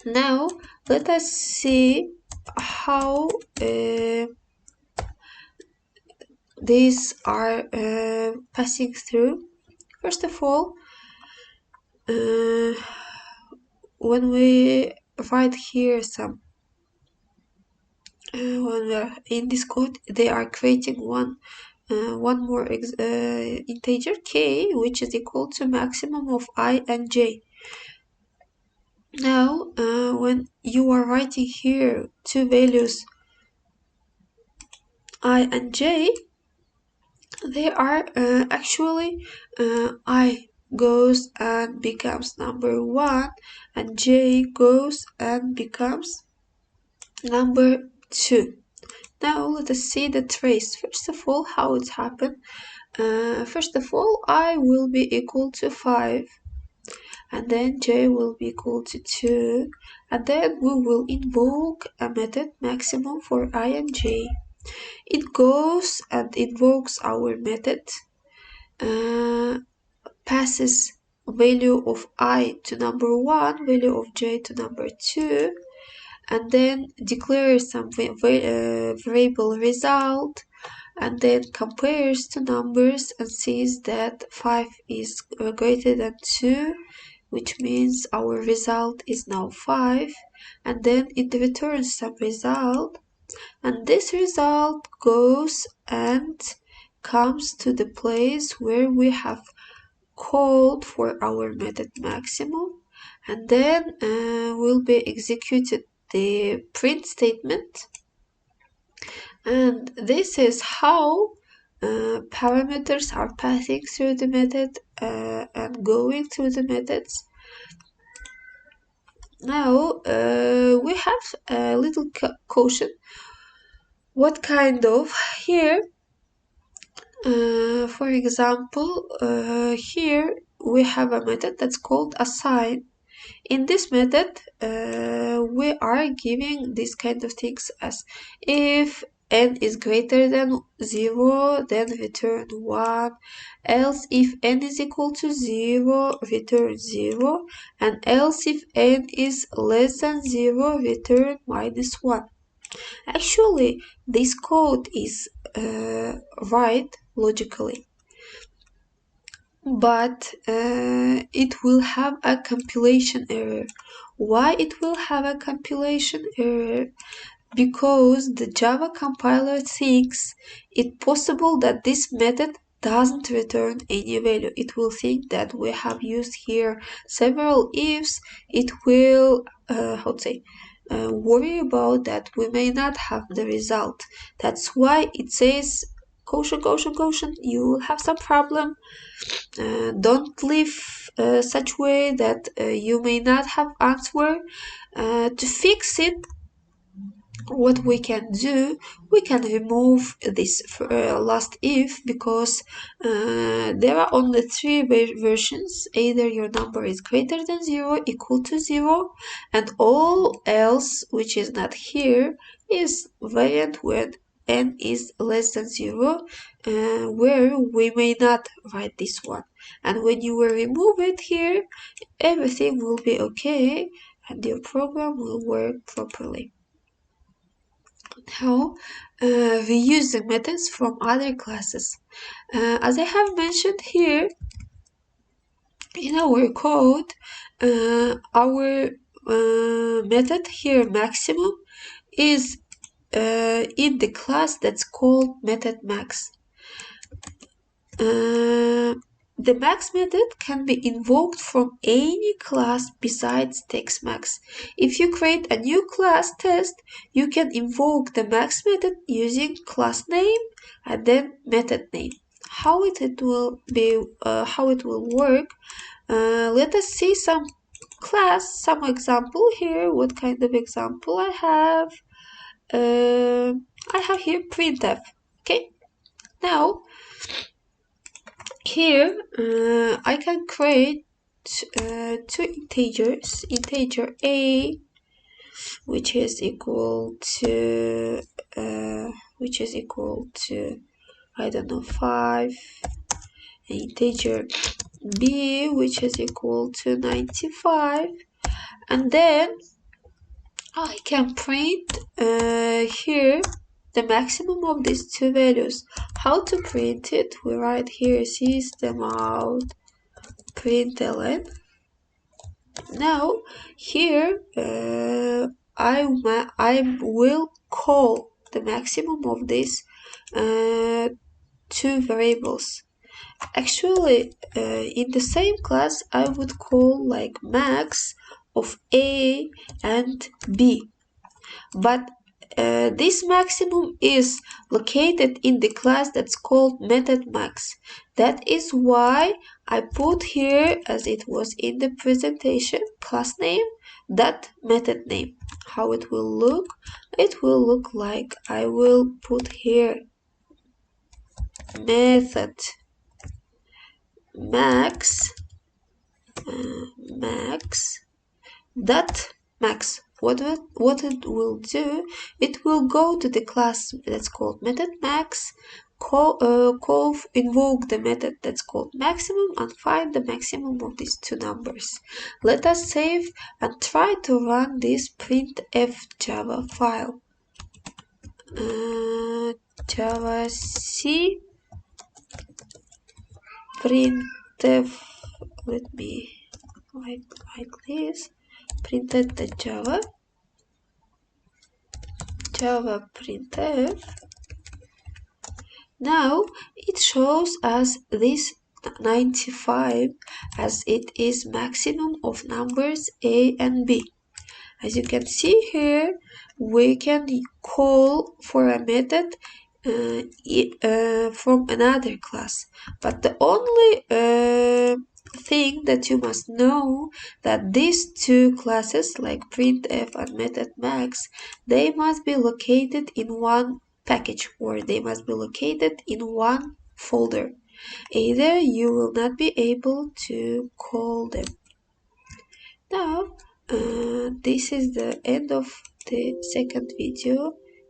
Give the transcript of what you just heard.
Now let us see how these are passing through. First of all, when we write here some when we are in this code, they are creating one more integer k, which is equal to maximum of I and j. Now, when you are writing here two values I and j, they are actually I goes and becomes number 1, and j goes and becomes number 2. Now let us see the trace. First of all, how it happened. First of all, I will be equal to 5, and then j will be equal to 2, and then we will invoke a method maximum for I and j. It goes and invokes our method, passes value of I to number 1, value of j to number 2, and then declares some variable result, and then compares two numbers and sees that 5 is greater than 2, which means our result is now 5, and then it returns some result, and this result goes and comes to the place where we have called for our method maximum, and then will be executed the print statement. And this is how parameters are passing through the method and going through the methods. Now we have a little caution. What kind of here? For example, here we have a method that's called assign. In this method, we are giving these kind of things as if n is greater than 0, then return 1, else if n is equal to 0, return 0, and else if n is less than 0, return -1. Actually, this code is right logically, but it will have a compilation error. Why it will have a compilation error? Because the Java compiler thinks it possible that this method doesn't return any value. It will think that we have used here several ifs. It will worry about that we may not have the result. That's why it says caution, caution, caution, you will have some problem. Don't leave such way that you may not have answer. To fix it, what we can do, we can remove this last if, because there are only three versions. Either your number is greater than 0, equal to 0, and all else, which is not here, is variant when n is less than 0, where we may not write this one. And when you will remove it here, everything will be okay and your program will work properly. Now we use the methods from other classes. As I have mentioned here in our code, our method here maximum is in the class that's called method max. The max method can be invoked from any class besides textmax. If you create a new class test, you can invoke the max method using class name and then method name. How it will work? Let us see some example here. What kind of example I have? I have here printf. Okay. Now here I can create two integers, integer a, which is equal to I don't know 5, integer b, which is equal to 95, and then I can print here the maximum of these two values. How to print it? We write here system out println. Now here I will call the maximum of these two variables. Actually, in the same class, I would call like max of A and B. But this maximum is located in the class that's called method max. That is why I put here, as it was in the presentation, class name, that method name. How it will look? It will look like I will put here method max max dot max. What it will do, it will go to the class that's called method max, invoke the method that's called maximum, and find the maximum of these two numbers. Let us save and try to run this printf java file. Java C printf, let me like this, printed the java printf. Now it shows us this 95 as it is maximum of numbers A and B. As you can see here, we can call for a method from another class, but the only thing that you must know that these two classes like printf and method max, they must be located in one package, or they must be located in one folder. Either you will not be able to call them. Now this is the end of the second video.